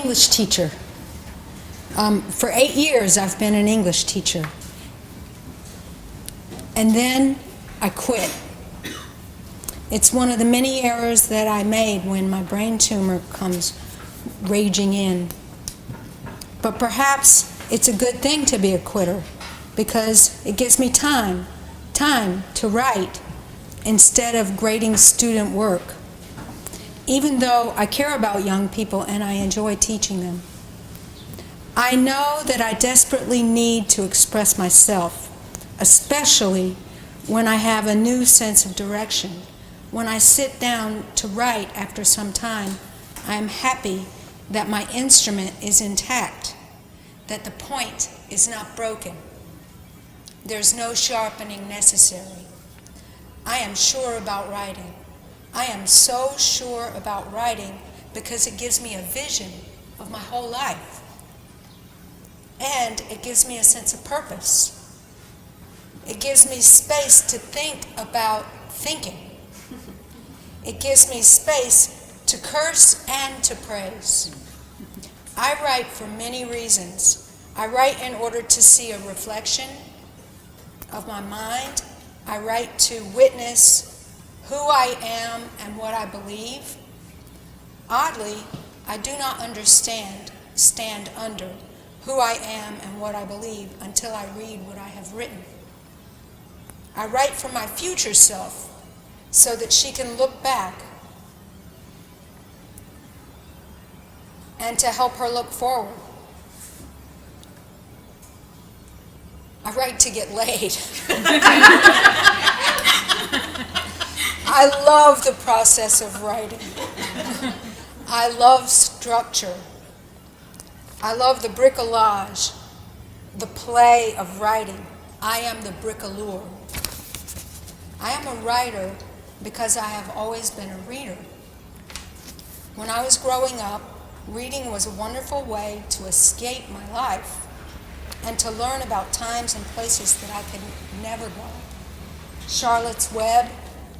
English teacher. For 8 years, I've been an English teacher. And then I quit. It's one of the many errors that I made when my brain tumor comes raging in. But perhaps it's a good thing to be a quitter, because it gives me time to write instead of grading student work, even though I care about young people and I enjoy teaching them. I know that I desperately need to express myself, especially when I have a new sense of direction. When I sit down to write after some time, I am happy that my instrument is intact, that the point is not broken. There's no sharpening necessary. I am sure about writing. I am so sure about writing because it gives me a vision of my whole life. And it gives me a sense of purpose. It gives me space to think about thinking. It gives me space to curse and to praise. I write for many reasons. I write in order to see a reflection of my mind. I write to witness who I am and what I believe. Oddly, I do not stand under who I am and what I believe until I read what I have written. I write for my future self so that she can look back and to help her look forward. I write to get laid. I love the process of writing. I love structure. I love the bricolage, the play of writing. I am the bricoleur. I am a writer because I have always been a reader. When I was growing up, reading was a wonderful way to escape my life and to learn about times and places that I could never go. Charlotte's Web,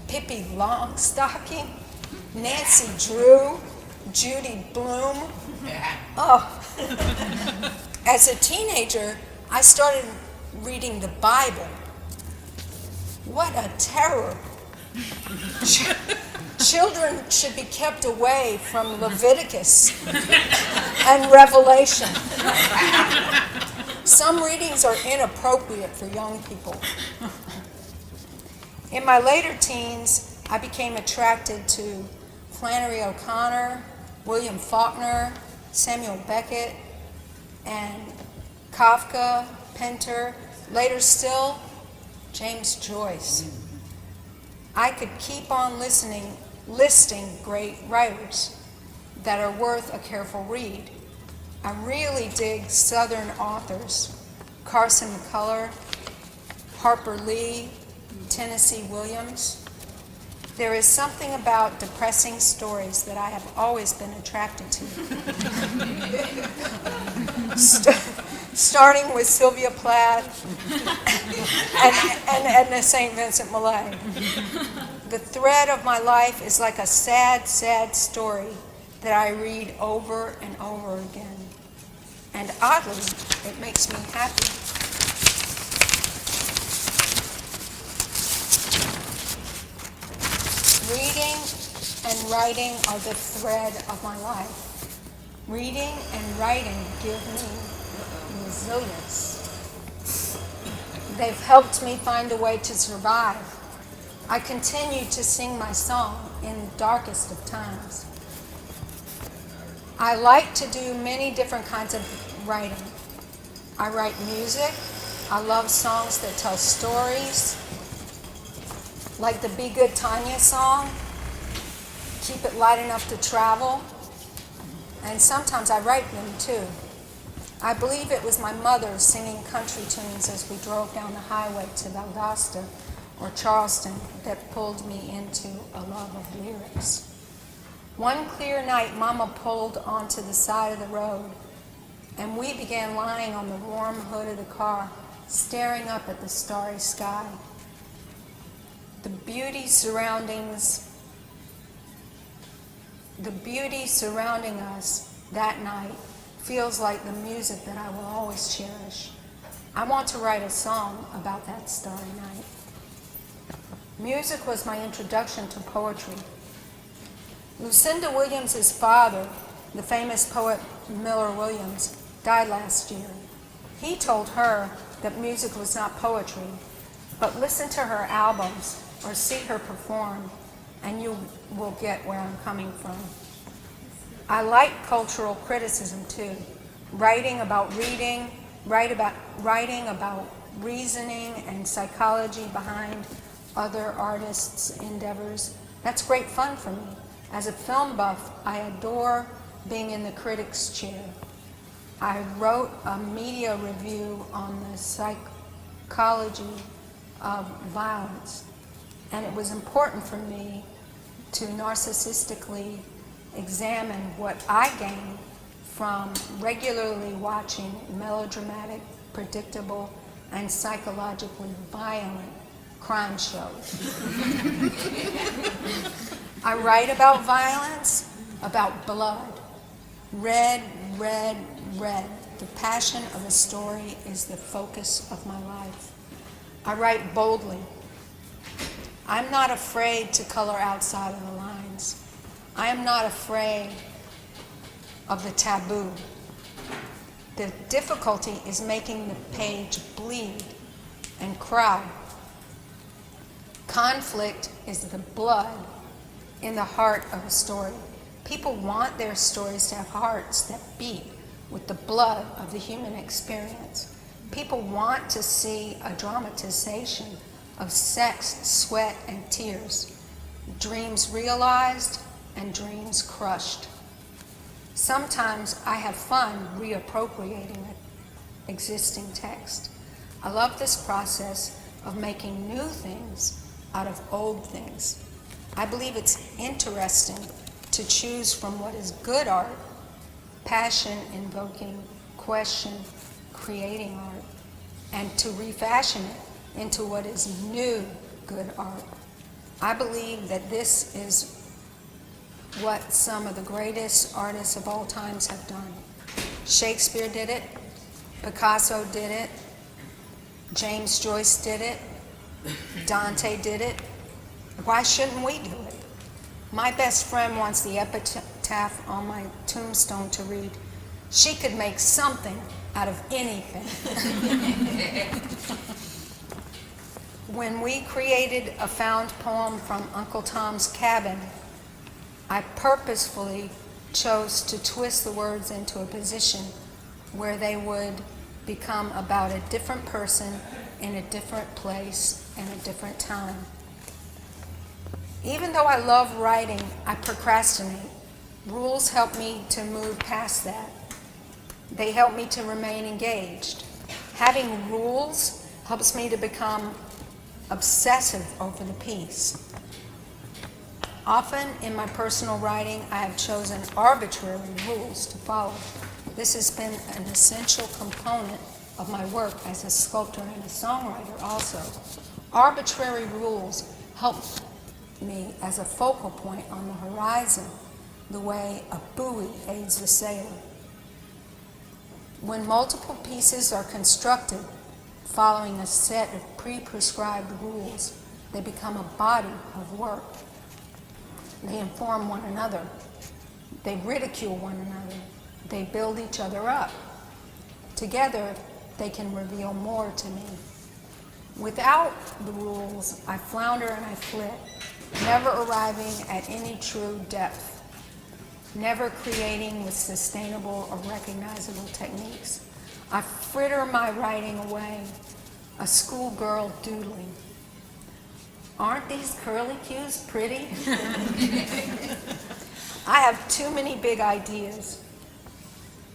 Pippi Longstocking, Nancy Drew, Judy Blume. Oh. As a teenager, I started reading the Bible. What a terror. Children should be kept away from Leviticus and Revelation. Some readings are inappropriate for young people. In my later teens, I became attracted to Flannery O'Connor, William Faulkner, Samuel Beckett, and Kafka, Pinter, later still, James Joyce. I could keep on listing great writers that are worth a careful read. I really dig Southern authors, Carson McCullers, Harper Lee, Tennessee Williams. There is something about depressing stories that I have always been attracted to. Starting with Sylvia Plath and Edna St. Vincent Millay. The thread of my life is like a sad, sad story that I read over and over again. And oddly, it makes me happy. Reading and writing are the thread of my life. Reading and writing give me resilience. They've helped me find a way to survive. I continue to sing my song in the darkest of times. I like to do many different kinds of writing. I write music. I love songs that tell stories, like the Be Good Tanya song, Keep It Light Enough to Travel, and sometimes I write them too. I believe it was my mother singing country tunes as we drove down the highway to Valdosta or Charleston that pulled me into a love of lyrics. One clear night, Mama pulled onto the side of the road, and we began lying on the warm hood of the car, staring up at the starry sky. The beauty surrounding us that night feels like the music that I will always cherish. I want to write a song about that starry night. Music was my introduction to poetry. Lucinda Williams's father, the famous poet Miller Williams, died last year. He told her that music was not poetry, but listen to her albums or see her perform, and you will get where I'm coming from. I like cultural criticism too, writing about reading, writing about reasoning and psychology behind other artists' endeavors. That's great fun for me. As a film buff, I adore being in the critic's chair. I wrote a media review on the psychology of violence, and it was important for me to narcissistically examine what I gained from regularly watching melodramatic, predictable, and psychologically violent crime shows. I write about violence, about blood. Red, red, red. The passion of a story is the focus of my life. I write boldly. I'm not afraid to color outside of the lines. I am not afraid of the taboo. The difficulty is making the page bleed and cry. Conflict is the blood in the heart of a story. People want their stories to have hearts that beat with the blood of the human experience. People want to see a dramatization of sex, sweat, and tears, dreams realized and dreams crushed. Sometimes I have fun reappropriating an existing text. I love this process of making new things out of old things. I believe it's interesting to choose from what is good art, passion invoking, question creating art, and to refashion it into what is new good art. I believe that this is what some of the greatest artists of all times have done. Shakespeare did it, Picasso did it, James Joyce did it, Dante did it. Why shouldn't we do it? My best friend wants the epitaph on my tombstone to read, "She could make something out of anything." When we created a found poem from Uncle Tom's Cabin, I purposefully chose to twist the words into a position where they would become about a different person in a different place and a different time. Even though I love writing, I procrastinate. Rules help me to move past that. They help me to remain engaged. Having rules helps me to become obsessive over the piece. Often in my personal writing, I have chosen arbitrary rules to follow. This has been an essential component of my work as a sculptor and a songwriter also. Arbitrary rules help me as a focal point on the horizon, the way a buoy aids a sailor. When multiple pieces are constructed following a set of pre-prescribed rules, they become a body of work. They inform one another. They ridicule one another. They build each other up. Together, they can reveal more to me. Without the rules, I flounder and I flit, never arriving at any true depth, never creating with sustainable or recognizable techniques. I fritter my writing away, a schoolgirl doodling. Aren't these curly cues pretty? I have too many big ideas,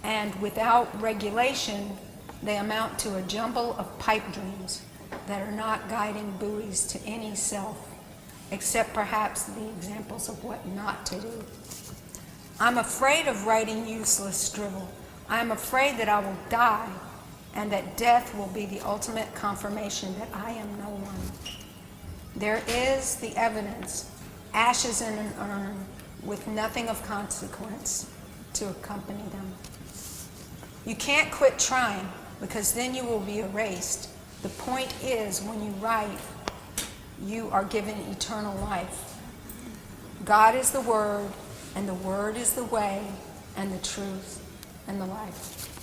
and without regulation, they amount to a jumble of pipe dreams that are not guiding buoys to any self, except perhaps the examples of what not to do. I'm afraid of writing useless drivel. I'm afraid that I will die and that death will be the ultimate confirmation that I am no one. There is the evidence, ashes in an urn with nothing of consequence. to accompany them. You can't quit trying, because then you will be erased. The point is, when you write, you are given eternal life. God is the Word, and the Word is the way, and the truth, and the life.